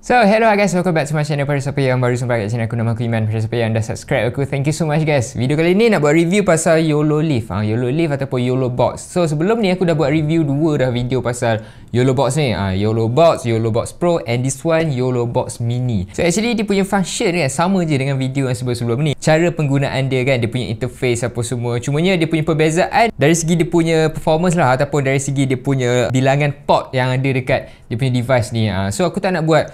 So, hello guys, welcome back to my channel. Pada siapa yang baru sampai kat channel aku, nama aku Iman. Pada siapa yang dah subscribe aku, thank you so much guys. Video kali ni nak buat review pasal YOLO Live, YOLO Live ataupun YOLO Box. So, sebelum ni aku dah buat review dua dah video pasal YOLO Box ni, YOLO Box, YOLO Box Pro and this one YOLO Box Mini. So, actually dia punya function kan sama je dengan video yang sebelum-sebelum ni. Cara penggunaan dia kan, dia punya interface apa semua. Cumanya dia punya perbezaan dari segi dia punya performance lah, ataupun dari segi dia punya bilangan port yang ada dekat dia punya device ni. So, aku tak nak buat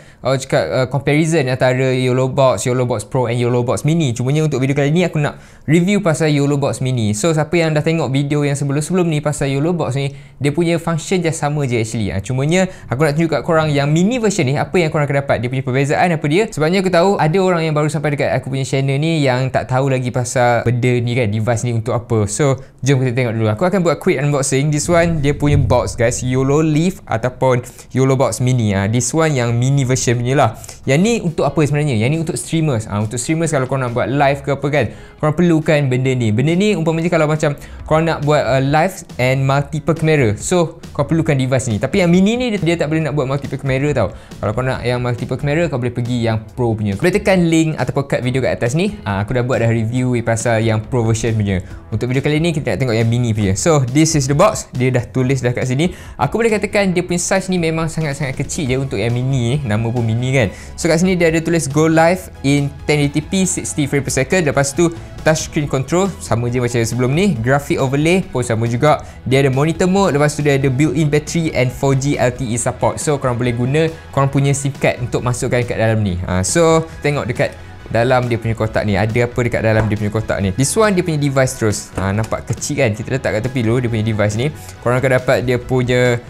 comparison antara YOLO Box Pro and YOLO Box Mini. Cumanya untuk video kali ni aku nak review pasal YOLO Box Mini. So siapa yang dah tengok video yang sebelum-sebelum ni pasal YOLO Box ni, dia punya function je sama je actually. Cumanya aku nak tunjuk kat korang yang mini version ni, apa yang korang akan dapat, dia punya perbezaan apa dia. Sebabnya aku tahu ada orang yang baru sampai dekat aku punya channel ni yang tak tahu lagi pasal benda ni kan, device ni untuk apa. So jom kita tengok dulu. Aku akan buat quick unboxing. This one dia punya box guys, YOLO Live ataupun YOLO Box Mini. This one yang mini version punya lah. Yang ni untuk apa sebenarnya? Yang ni untuk streamers. Untuk streamers kalau korang nak buat live ke apa kan, korang perlukan benda ni. Benda ni umpamanya kalau macam korang nak buat live and multiple camera, so korang perlukan device ni. Tapi yang mini ni dia tak boleh nak buat multiple camera tau. Kalau korang nak yang multiple camera, kau boleh pergi yang pro punya. Boleh tekan link ataupun kat video kat atas ni. Aku dah buat dah review pasal yang pro version punya. Untuk video kali ni kita nak tengok yang mini punya. So this is the box. Dia dah tulis dah kat sini. Aku boleh katakan dia punya size ni memang sangat-sangat kecil je untuk yang mini ni. Nama pun mini kan. So kat sini dia ada tulis go live in 1080p 60 frame per second. Lepas tu touchscreen control sama je macam sebelum ni. Graphic overlay pun sama juga. Dia ada monitor mode. Lepas tu dia ada built-in battery and 4G LTE support. So korang boleh guna korang punya SIM card untuk masukkan kat dalam ni. So tengok dekat dalam dia punya kotak ni, ada apa dekat dalam dia punya kotak ni. This one dia punya device terus. Nampak kecil kan? Kita letak kat tepi dulu dia punya device ni. Korang akan dapat dia punya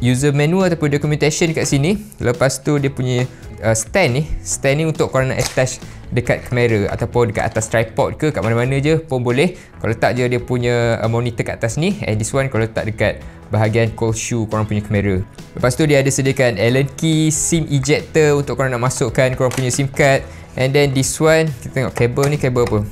user manual ataupun documentation kat sini. Lepas tu dia punya stand ni. Stand ni untuk korang nak attach dekat kamera ataupun dekat atas tripod ke, kat mana-mana je pun boleh. Kau letak je dia punya monitor kat atas ni. And this one kau letak dekat bahagian cold shoe korang punya kamera. Lepas tu dia ada sediakan Allen key, SIM ejector untuk korang nak masukkan korang punya SIM card. And then this one, kita tengok kabel ni, kabel apa?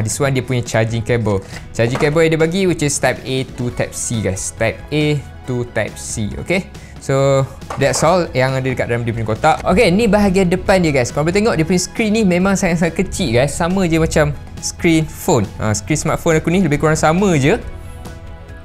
This one dia punya charging cable. Charging cable yang dia bagi which is type A to type C guys. Type A to type C, okay? So that's all yang ada dekat dalam dia punya kotak. Okay, ni bahagian depan dia guys. Korang boleh tengok dia punya screen ni memang sangat-sangat kecil guys. Sama je macam screen phone. Screen smartphone aku ni lebih kurang sama je.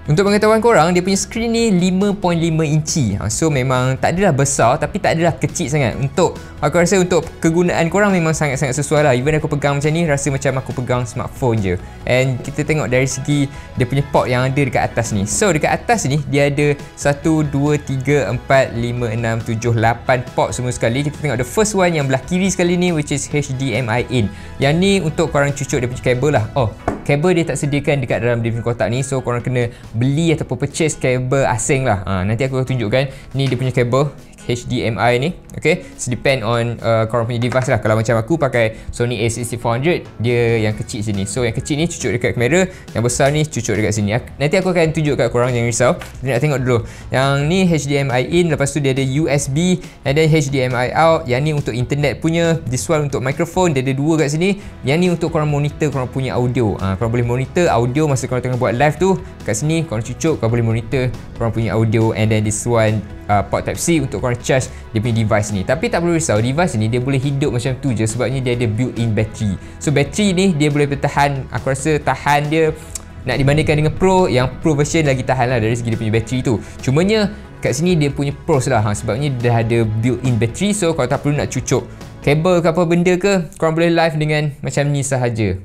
Untuk pengetahuan korang, dia punya screen ni 5.5 inci. So memang tak adalah besar tapi tak adalah kecil sangat. Untuk aku rasa untuk kegunaan korang memang sangat-sangat sesuai lah. Even aku pegang macam ni, rasa macam aku pegang smartphone je. And kita tengok dari segi dia punya port yang ada dekat atas ni. So dekat atas ni dia ada 1, 2, 3, 4, 5, 6, 7, 8 port semua sekali. Kita tengok the first one yang belah kiri sekali ni which is HDMI in. Yang ni untuk korang cucuk dia punya kabel lah. Kabel dia tak sediakan dekat dalam dia punya kotak ni. So korang kena beli ataupun purchase kabel asing lah. Nanti aku akan tunjukkan. Ni dia punya kabel HDMI ni. Okay, so depend on korang punya device lah. Kalau macam aku pakai Sony A6400, dia yang kecil sini. So yang kecil ni cucuk dekat kamera, yang besar ni cucuk dekat sini. Nanti aku akan tunjuk kat korang, jangan risau. Kita nak tengok dulu. Yang ni HDMI in, lepas tu dia ada USB and then HDMI out. Yang ni untuk internet punya. This one untuk microphone, dia ada dua kat sini. Yang ni untuk korang monitor korang punya audio. Korang boleh monitor audio masa korang tengah buat live tu. Kat sini korang cucuk, korang boleh monitor korang punya audio. And then this one port type C untuk korang charge dia punya device ni. Tapi tak perlu risau, device ni dia boleh hidup macam tu je sebabnya dia ada built-in battery. So battery ni dia boleh bertahan, aku rasa tahan dia nak dibandingkan dengan Pro, yang Pro version lagi tahan lah dari segi dia punya battery tu. Cumanya kat sini dia punya pros lah, sebabnya dia dah ada built-in battery. So kalau tak perlu nak cucuk kabel ke apa benda ke, korang boleh live dengan macam ni sahaja.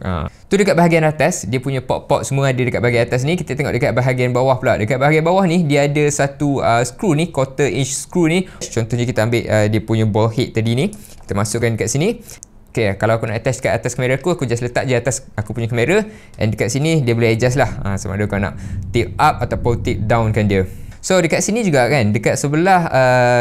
Tu dekat bahagian atas, dia punya port-port semua ada dekat bahagian atas ni. Kita tengok dekat bahagian bawah pula. Dekat bahagian bawah ni, dia ada satu screw ni, quarter inch screw ni. Contohnya kita ambil dia punya ball head tadi ni. Kita masukkan dekat sini. Okay, kalau aku nak attach kat atas kamera aku just letak je atas aku punya kamera. And dekat sini, dia boleh adjust lah. Sama ada kau nak tilt up ataupun tilt down kan dia. So dekat sini juga kan, dekat sebelah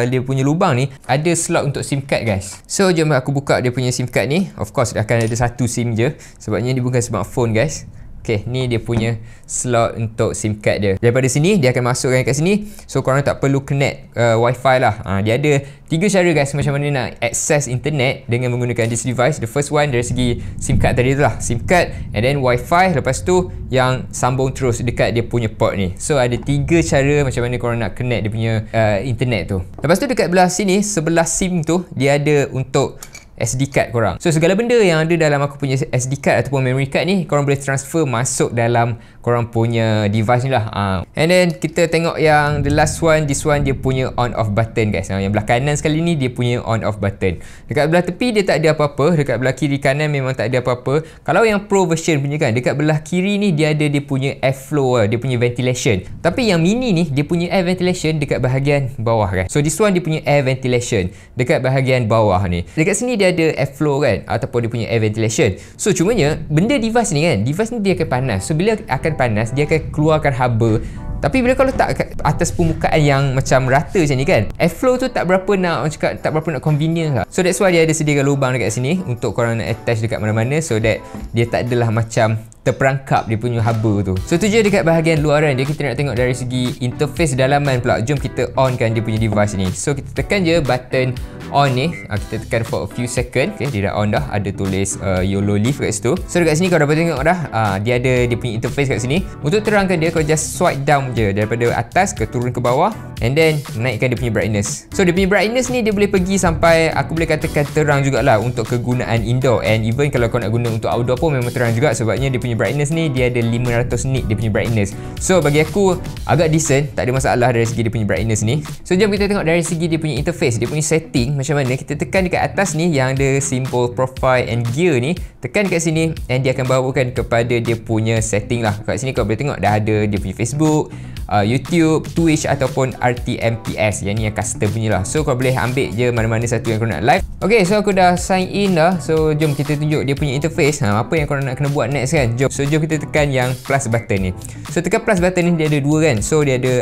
dia punya lubang ni ada slot untuk SIM card guys. So jom aku buka dia punya SIM card ni. Of course akan ada satu SIM je sebabnya dia bukan smartphone guys. Okay, ni dia punya slot untuk SIM card dia. Daripada sini, dia akan masukkan kat sini. So, korang tak perlu connect Wi-Fi lah. Dia ada 3 cara guys macam mana nak access internet dengan menggunakan this device. The first one dari segi SIM card tadi tu lah. SIM card and then Wi-Fi. Lepas tu, yang sambung terus dekat dia punya port ni. So, ada 3 cara macam mana korang nak connect dia punya internet tu. Lepas tu, dekat belah sini, sebelah SIM tu, dia ada untuk SD card korang. So segala benda yang ada dalam aku punya SD card ataupun memory card ni, korang boleh transfer masuk dalam korang punya device ni lah. And then kita tengok yang the last one, this one dia punya on off button guys. Yang belah kanan sekali ni dia punya on off button. Dekat belah tepi dia tak ada apa-apa, dekat belah kiri kanan memang tak ada apa-apa. Kalau yang pro version punya kan, dekat belah kiri ni dia ada dia punya airflow, dia punya ventilation. Tapi yang mini ni dia punya air ventilation dekat bahagian bawah kan. So this one dia punya air ventilation dekat bahagian bawah ni. Dekat sini dia ada airflow kan, ataupun dia punya air ventilation. So cumanya benda device ni kan, device ni dia akan panas. So bila akan panas, dia akan keluarkan haba. Tapi bila kau letak kat atas permukaan yang macam rata macam ni kan, airflow tu tak berapa nak cakap, tak berapa nak convenient lah. So that's why dia ada sediakan lubang dekat sini untuk korang nak attach dekat mana-mana, so that dia tak adalah macam terperangkap dia punya haba tu. So tu je dekat bahagian luaran dia. Kita nak tengok dari segi interface dalaman pula. Jom kita onkan dia punya device ni. So kita tekan je button on ni. Kita tekan for a few second. Okay, dia dah on dah. Ada tulis YOLO Live kat situ. So dekat sini kau dapat tengok dah, dia ada dia punya interface kat sini. Untuk terangkan dia, kau just swipe down je daripada atas ke turun ke bawah, and then naikkan dia punya brightness. So dia punya brightness ni dia boleh pergi sampai, aku boleh katakan terang jugalah untuk kegunaan indoor, and even kalau kau nak guna untuk outdoor pun memang terang juga, sebabnya dia punya brightness ni dia ada 500 nit dia punya brightness. So bagi aku agak decent, tak ada masalah dari segi dia punya brightness ni. So jom kita tengok dari segi dia punya interface, dia punya setting macam mana. Kita tekan dekat atas ni yang ada simbol profile and gear ni, tekan dekat sini and dia akan bawakan kepada dia punya setting lah. Kat sini kau boleh tengok dah ada dia punya Facebook, YouTube, Twitch ataupun RTMPS. Yang ni yang custom punya lah. So kau boleh ambil je mana-mana satu yang kau nak live. Okay, so aku dah sign in dah. So jom kita tunjuk dia punya interface. Apa yang korang nak kena buat next kan. Jom. So jom kita tekan yang plus button ni. So tekan plus button ni, dia ada dua kan. So dia ada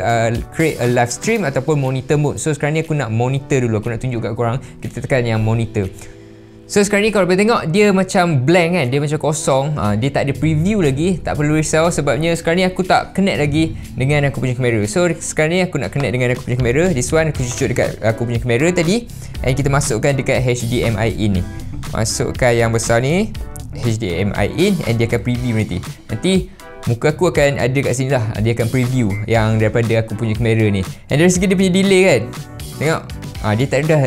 create a live stream ataupun monitor mode. So sekarang ni aku nak monitor dulu. Aku nak tunjuk kat korang. Kita tekan yang monitor. So sekarang ni kalau boleh tengok, dia macam blank kan, dia macam kosong, dia tak ada preview lagi. Tak perlu risau sebabnya sekarang ni aku tak connect lagi dengan aku punya kamera. So sekarang ni aku nak connect dengan aku punya kamera. This one aku cucuk dekat aku punya kamera tadi, and kita masukkan dekat HDMI in ni. Masukkan yang besar ni HDMI in, and dia akan preview nanti muka aku akan ada kat sini lah. Dia akan preview yang daripada aku punya kamera ni. And dari segi dia punya delay kan, tengok, dia tak ada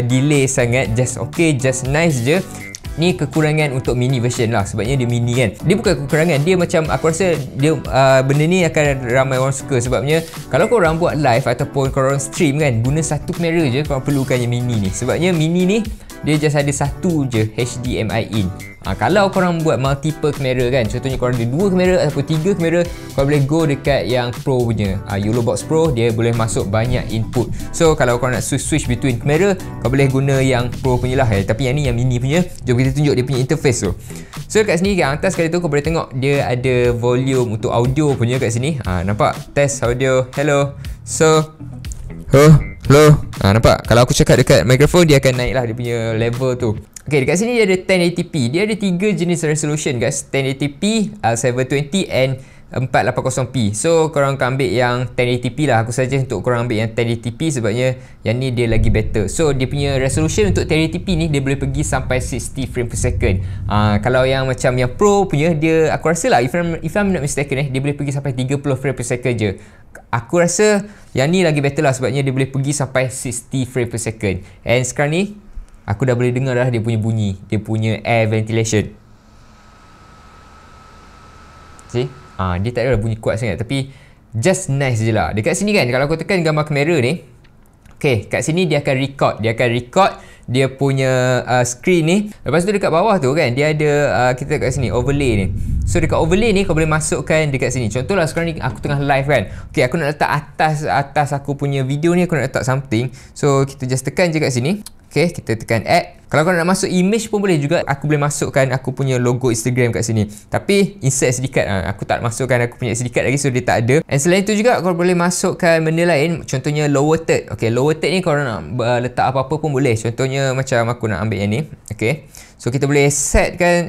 delay sangat. Just okay, just nice je. Ni kekurangan untuk mini version lah, sebabnya dia mini kan. Dia bukan kekurangan, dia macam aku rasa dia benda ni akan ramai orang suka. Sebabnya kalau korang buat live ataupun korang stream kan, guna satu kamera je, korang perlukan yang mini ni. Sebabnya mini ni dia just ada satu je HDMI in. Kalau korang buat multiple kamera kan, contohnya korang ada 2 kamera ataupun 3 kamera, korang boleh go dekat yang Pro punya YOLO Box Pro. Dia boleh masuk banyak input. So kalau korang nak switch between kamera, korang boleh guna yang Pro punya lah. Tapi yang ni yang mini punya. Jom kita tunjuk dia punya interface tu. So kat sini kat atas kali tu kau boleh tengok dia ada volume untuk audio punya kat sini. Nampak? Test audio. Hello. So hello. Nampak? Kalau aku cakap dekat mikrofon, dia akan naik lah dia punya level tu. Okay, dekat sini dia ada 1080p. Dia ada 3 jenis resolution guys. 1080p, 720 and 480p. So korang akan ambil yang 1080p lah. Aku suggest untuk korang ambil yang 1080p sebabnya yang ni dia lagi better. So dia punya resolution untuk 1080p ni dia boleh pergi sampai 60 frame per second. Kalau yang macam yang Pro punya, dia aku rasa lah, if I'm not mistaken dia boleh pergi sampai 30 frame per second je. Aku rasa yang ni lagi better lah sebabnya dia boleh pergi sampai 60 frame per second. And sekarang ni aku dah boleh dengar dah dia punya bunyi, dia punya air ventilation. See? Dia tak ada bunyi kuat sangat, tapi just nice je lah. Dekat sini kan, kalau aku tekan gambar kamera ni, okay, kat sini dia akan record. Dia akan record dia punya screen ni. Lepas tu dekat bawah tu kan, dia ada kita kat sini overlay ni. So dekat overlay ni kau boleh masukkan dekat sini. Contohlah sekarang ni aku tengah live kan. Okay, aku nak letak atas aku punya video ni, aku nak letak something. So kita just tekan je kat sini. Okay, kita tekan add. Kalau kau nak masuk image pun boleh juga. Aku boleh masukkan aku punya logo Instagram kat sini. Tapi insert SD card. Aku tak masukkan aku punya SD card lagi, so dia tak ada. And selain tu juga kau boleh masukkan benda lain. Contohnya lower third. Okay, lower third ni kau nak letak apa-apa pun boleh. Contohnya macam aku nak ambil yang ni. Okay, So kita boleh set kan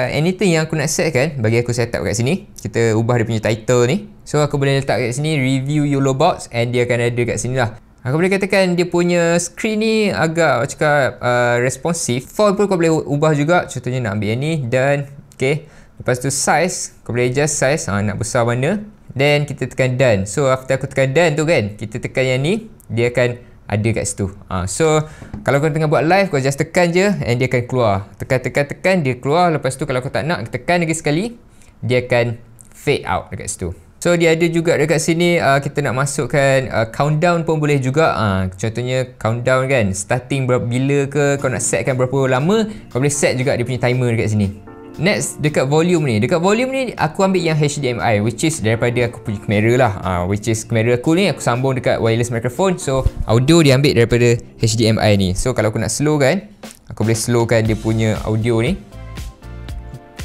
anything yang aku nak set kan. Bagi aku set up kat sini. Kita ubah dia punya title ni. So aku boleh letak kat sini review YOLO Box, and dia akan ada kat sini lah. Aku boleh katakan dia punya screen ni agak cakap responsif. Font pun kau boleh ubah juga. Contohnya nak ambil yang ni, dan okay. Lepas tu size, kau boleh adjust size nak besar mana. Then kita tekan done. So after aku tekan done tu kan, kita tekan yang ni, dia akan ada kat situ. So kalau kau tengah buat live, kau just tekan je and dia akan keluar. Tekan dia keluar. Lepas tu kalau kau tak nak, tekan lagi sekali, dia akan fade out dekat situ. So dia ada juga dekat sini kita nak masukkan countdown pun boleh juga. Contohnya countdown kan, starting bila ke, kau nak setkan berapa lama, kau boleh set juga dia punya timer dekat sini. Next, dekat volume ni. Dekat volume ni aku ambil yang HDMI, which is daripada aku punya kamera lah. Which is kamera aku ni aku sambung dekat wireless microphone. So audio dia ambil daripada HDMI ni. So kalau aku nak slow kan, aku boleh slowkan dia punya audio ni.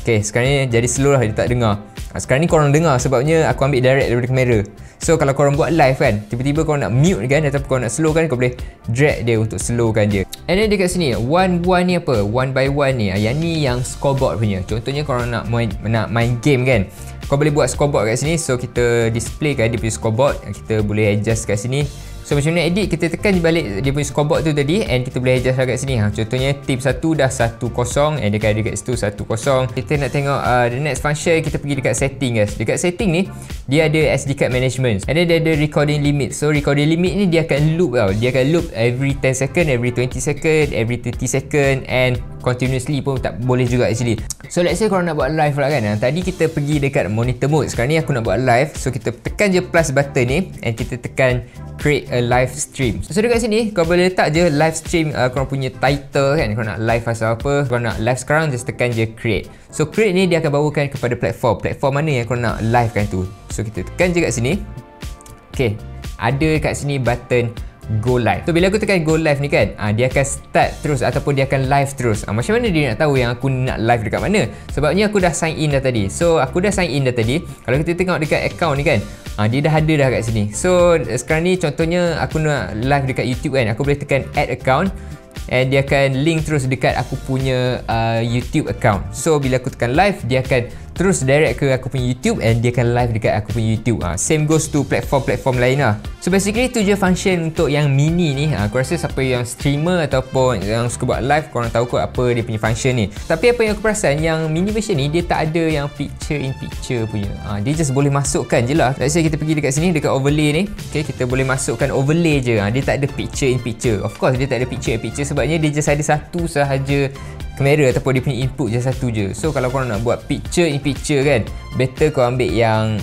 Okay, sekarang ni jadi slow lah, dia tak dengar. Sekarang ni korang dengar sebabnya aku ambil direct daripada kamera. So kalau korang buat live kan, tiba-tiba korang nak mute kan, ataupun korang nak slow kan, kau boleh drag dia untuk slowkan dia. And then dekat sini, one ni apa? One by one ni. Yang ni yang scoreboard punya. Contohnya korang nak main game kan, kau boleh buat scoreboard kat sini. So kita display kan dia punya scoreboard. Kita boleh adjust kat sini. So macam mana edit, kita tekan di balik dia punya scoreboard tu tadi, and kita boleh adjust kat sini. Contohnya team 1 dah 1-0 and dia akan ada kat situ 1-0. Kita nak tengok the next function, kita pergi dekat setting guys. Dekat setting ni dia ada SD card management, and then dia ada recording limit. So recording limit ni dia akan loop tau. Dia akan loop every 10 second, every 20 second, every 30 second, and continuously pun tak boleh juga actually. So let's say korang nak buat live lah kan. Tadi kita pergi dekat monitor mode, sekarang ni aku nak buat live. So kita tekan je plus button ni, and kita tekan create a live stream. So dekat sini kau boleh letak je live stream korang punya title kan. Kau nak live pasal apa, kau nak live sekarang, just tekan je create. So create ni dia akan bawakan kepada platform mana yang kau nak live kan tu. So kita tekan je kat sini. Okay, ada kat sini button go live. So bila aku tekan go live ni kan, dia akan start terus ataupun dia akan live terus. Macam mana dia nak tahu yang aku nak live dekat mana? Sebabnya aku dah sign in dah tadi. So aku dah sign in dah tadi. Kalau kita tengok dekat account ni kan, dia dah ada dah kat sini. So sekarang ni contohnya aku nak live dekat YouTube kan, aku boleh tekan add account, and dia akan link terus dekat aku punya YouTube account. So bila aku tekan live, dia akan terus direct ke aku punya YouTube, and dia akan live dekat aku punya YouTube. Same goes to platform lain lah. So basically tu je function untuk yang mini ni. Aku rasa siapa yang streamer ataupun yang suka buat live, korang tahu kot apa dia punya function ni. Tapi apa yang aku perasan, yang mini version ni dia tak ada yang picture in picture punya. Dia just boleh masukkan je lah. Let's say kita pergi dekat sini, dekat overlay ni. Okay, kita boleh masukkan overlay je. Dia tak ada picture in picture. Of course dia tak ada picture in picture sebabnya dia just ada satu sahaja kamera ataupun dia punya input je satu je. So kalau korang nak buat picture in picture kan, better kau ambil yang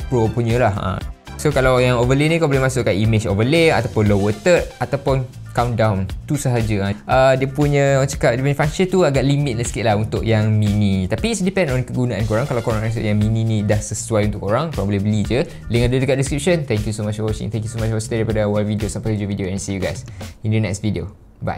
pro punya lah. So kalau yang overlay ni kau boleh masukkan image overlay ataupun lower third ataupun countdown, tu sahaja. Dia punya, orang cakap, dia punya function tu agak limit lah sikit lah untuk yang mini. Tapi it depend on kegunaan korang. Kalau korang rasa yang mini ni dah sesuai untuk korang boleh beli je. Link ada dekat description. Thank you so much for watching. Thank you so much for stay daripada awal video sampai hujung video, and see you guys in the next video.